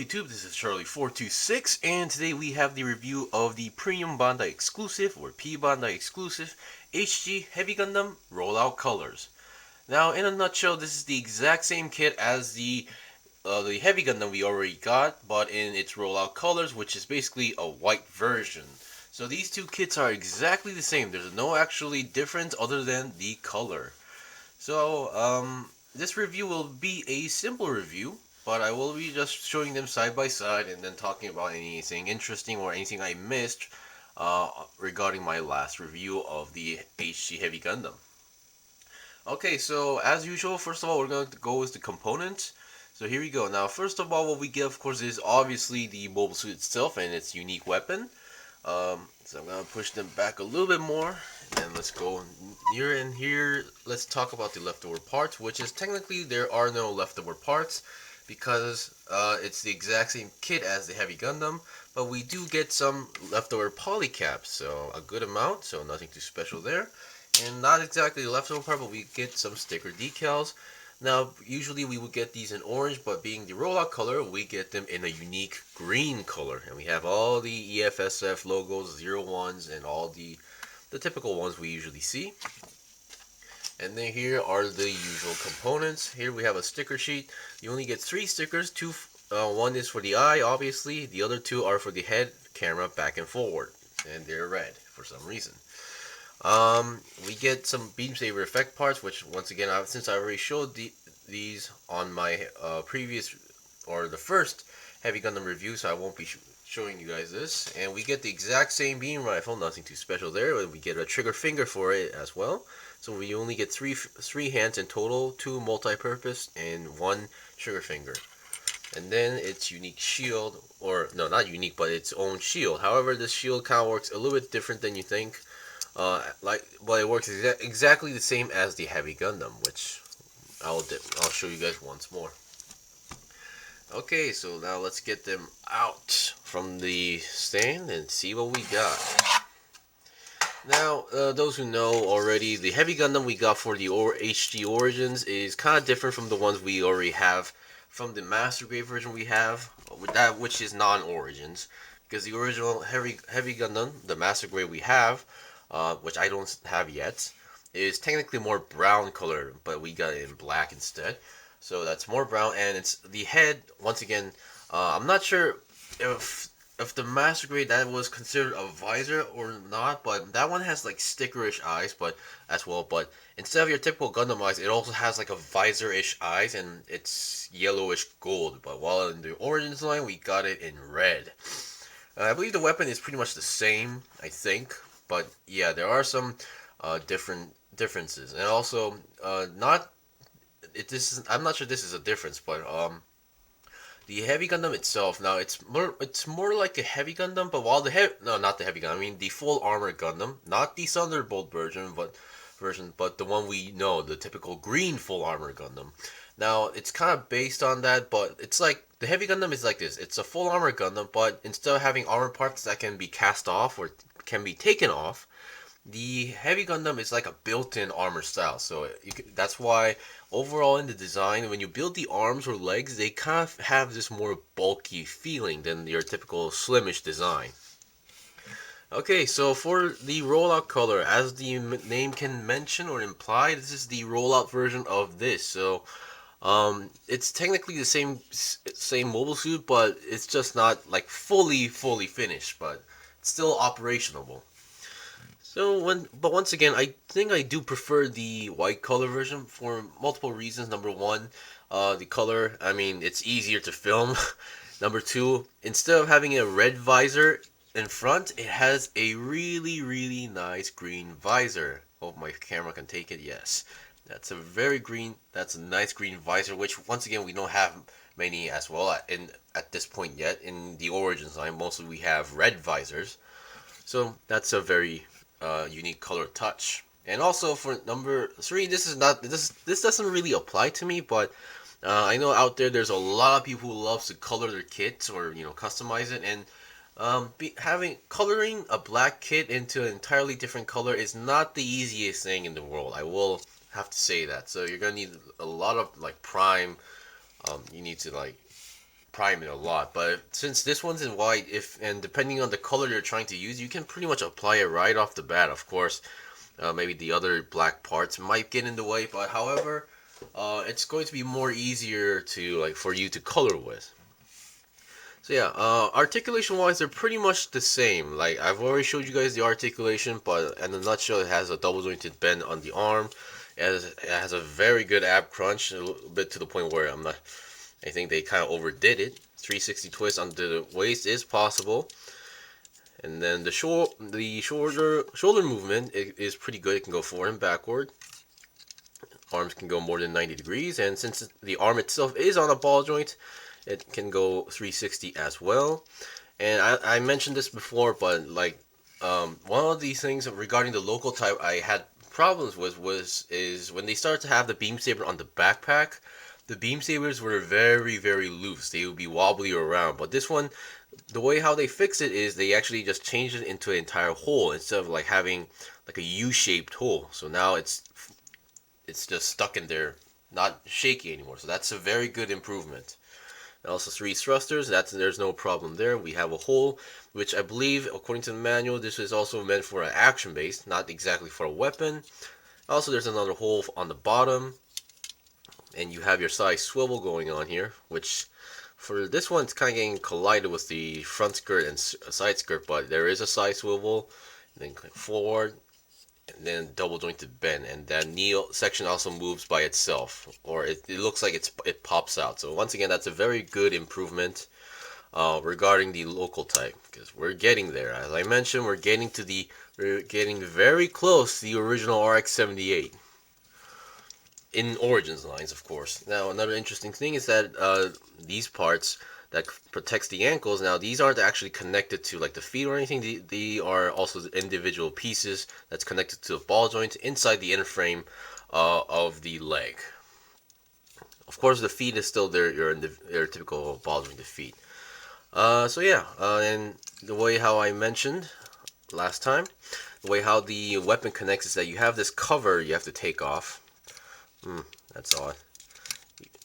YouTube? This is Charlie426, and today we have the review of the Premium Bandai exclusive, or P-Bandai exclusive, HG Heavy Gundam Rollout Colors. Now, in a nutshell, this is the exact same kit as the Heavy Gundam we already got, but in its Rollout Colors, which is basically a white version. So these two kits are exactly the same. There's no actually difference other than the color. So, this review will be a simple review, but I will be just showing them side by side and then talking about anything interesting or anything I missed regarding my last review of the HG Heavy Gundam. Okay, so as usual, first of all, we're going to go with the components. So here we go. Now, first of all, what we get, of course, is obviously the mobile suit itself and its unique weapon. So I'm going to push them back a little bit more, and let's go here and here. Let's talk about the leftover parts, which is technically there are no leftover parts because it's the exact same kit as the Heavy Gundam, but we do get some leftover polycaps, so a good amount, so nothing too special there. And not exactly the leftover part, but we get some sticker decals. Now, usually we would get these in orange, but being the rollout color, we get them in a unique green color. And we have all the EFSF logos, 01s, and all the typical ones we usually see. And then here are the usual components. Here we have a sticker sheet. You only get 3 stickers. One is for the eye, obviously. The other 2 are for the head, camera, back and forward. And they're red for some reason. We get some Beam Saber effect parts, which once again, since I already showed these on my previous, or the first Heavy Gundam review, so I won't be showing you guys this. And we get the exact same beam rifle, nothing too special there. We get a trigger finger for it as well. So we only get three hands in total, 2 multi-purpose, and 1 trigger finger. And then its unique shield, or no, not unique, but its own shield. However, this shield kind of works a little bit different than you think. But it works exactly the same as the Heavy Gundam, which I'll show you guys once more. Okay, so now let's get them out from the stand and see what we got. Now, those who know already, the Heavy Gundam we got for the HG Origins is kind of different from the ones we already have from the Master Grade version we have, with that which is non-Origins, because the original Heavy Gundam, the Master Grade we have, which I don't have yet, is technically more brown color, but we got it in black instead. So that's more brown, and it's the head. Once again, I'm not sure if the Master Grade that was considered a visor or not, but that one has like stickerish eyes, but as well. But instead of your typical Gundam eyes, it also has like a visor-ish eyes, and it's yellowish gold. But while in the Origins line, we got it in red. I believe the weapon is pretty much the same, I think. But yeah, there are some differences, and also I'm not sure this is a difference, but the Heavy Gundam itself, now it's more like a Heavy Gundam, but while not the Heavy Gundam, I mean the full armor Gundam, not the Thunderbolt version, but the one we know, the typical green full armor Gundam. Now it's kind of based on that, but it's like the Heavy Gundam is like this. It's a full armor Gundam, but instead of having armor parts that can be cast off or can be taken off, the Heavy Gundam is like a built-in armor style. So that's why overall in the design, when you build the arms or legs, they kind of have this more bulky feeling than your typical slimish design. Okay, so for the rollout color, as the name can mention or imply, this is the rollout version of this. So it's technically the same mobile suit, but it's just not like fully finished, but it's still operational. So but once again, I think I do prefer the white color version for multiple reasons. Number one, the color, I mean, it's easier to film. Number two, instead of having a red visor in front, it has a really nice green visor. Hope my camera can take it. Yes, that's a nice green visor, which once again we don't have many as well at this point yet. In the Origins line, mostly we have red visors, so that's a very unique color touch. And also for number 3, this doesn't really apply to me, but I know out there's a lot of people who loves to color their kits or customize it, and coloring a black kit into an entirely different color is not the easiest thing in the world. I will have to say that. So you're gonna need a lot of like prime. You need to like prime it a lot. But since this one's in white, and depending on the color you're trying to use, you can pretty much apply it right off the bat. Of course, maybe the other black parts might get in the way, but however, it's going to be more easier to like for you to color with. So yeah, articulation wise, they're pretty much the same. Like I've already showed you guys the articulation, but in a nutshell, it has a double jointed bend on the arm. It has a very good ab crunch, a little bit to the point where I think they kind of overdid it. 360 twist on the waist is possible, and then the shoulder movement is pretty good. It can go forward and backward. Arms can go more than 90 degrees, and since the arm itself is on a ball joint, it can go 360 as well. And I mentioned this before, but like one of these things regarding the local type I had problems with is when they started to have the beam saber on the backpack. The beam sabers were very loose. They would be wobbly around. But this one, the way how they fix it is they actually just changed it into an entire hole instead of like having like a U-shaped hole. So now it's just stuck in there, not shaky anymore. So that's a very good improvement. And also 3 thrusters, there's no problem there. We have a hole, which I believe, according to the manual, this is also meant for an action base, not exactly for a weapon. Also, there's another hole on the bottom, and you have your side swivel going on here, which for this one, it's kind of getting collided with the front skirt and side skirt, but there is a side swivel, and then click forward, and then double jointed bend, and that knee section also moves by itself, or it looks like it pops out. So once again, that's a very good improvement regarding the local type, because we're getting there. As I mentioned, we're getting very close to the original RX-78 in Origins lines, of course. Now another interesting thing is that these parts that protects the ankles. Now these aren't actually connected to like the feet or anything. They are also individual pieces that's connected to the ball joint inside the inner frame of the leg. Of course, the feet is still your typical ball jointed feet. So yeah, and the way how I mentioned last time, the way how the weapon connects is that you have this cover you have to take off. That's odd.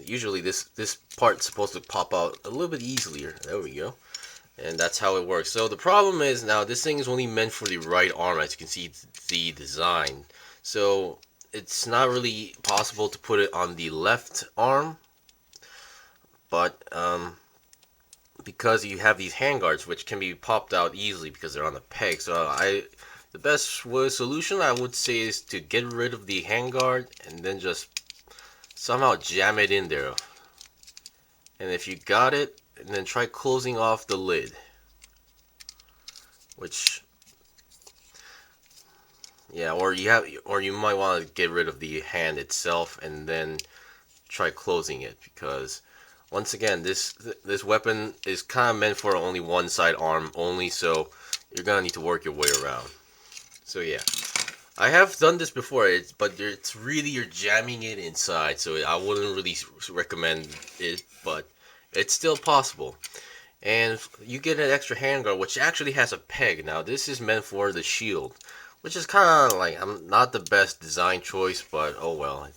Usually this part's supposed to pop out a little bit easier. There we go. And that's how it works. So the problem is now this thing is only meant for the right arm, as you can see the design. So it's not really possible to put it on the left arm. But because you have these handguards which can be popped out easily because they're on the peg. So the best solution I would say is to get rid of the handguard and then just somehow jam it in there. And if you got it, and then try closing off the lid, which yeah, or you might want to get rid of the hand itself and then try closing it, because once again this weapon is kind of meant for only one side arm only, so you're gonna need to work your way around. So yeah, I have done this before, but it's really, you're jamming it inside, so I wouldn't really recommend it, but it's still possible. And you get an extra handguard, which actually has a peg. Now this is meant for the shield, which is kind of like not the best design choice, but oh well.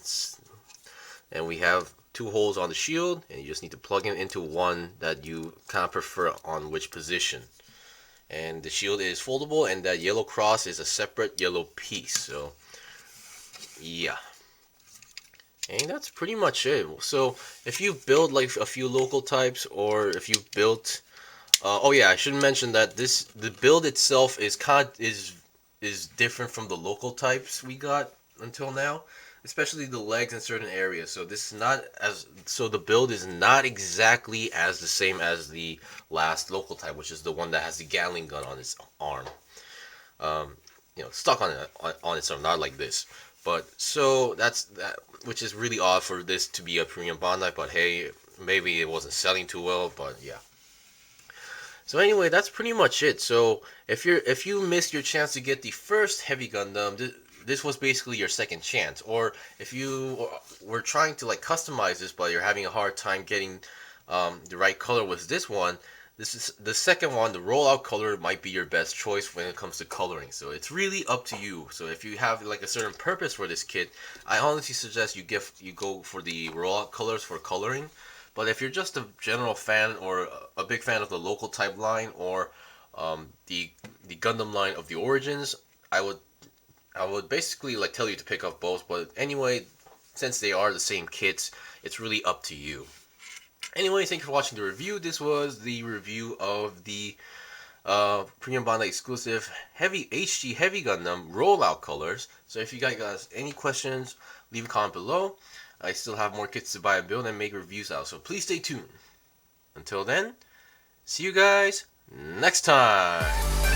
And we have 2 holes on the shield, and you just need to plug it into one that you kind of prefer on which position. And the shield is foldable, and that yellow cross is a separate yellow piece. So yeah, and that's pretty much it. So if you build like a few local types, or if you built oh yeah, I should mention that the build itself is different from the local types we got until now, especially the legs in certain areas. So the build is not exactly as the same as the last local type, which is the one that has the Gatling gun on its arm. Stuck on its arm, not like this. But so that's that, which is really odd for this to be a premium Bandai. But hey, maybe it wasn't selling too well. But yeah. So anyway, that's pretty much it. So if you missed your chance to get the first Heavy Gundam, this was basically your second chance. Or if you were trying to like customize this, but you're having a hard time getting the right color with this one, this is the second one. The Rollout Color might be your best choice when it comes to coloring. So it's really up to you. So if you have like a certain purpose for this kit, I honestly suggest you go for the Rollout Colors for coloring. But if you're just a general fan or a big fan of the local type line or the Gundam line of the Origins, I would basically like tell you to pick up both. But anyway, since they are the same kits, it's really up to you. Anyway, thank you for watching the review. This was the review of the Premium Bandai exclusive Heavy HG Heavy Gundam Rollout Colors. So if you guys got any questions, leave a comment below. I still have more kits to buy and build and make reviews out, so please stay tuned. Until then, see you guys next time.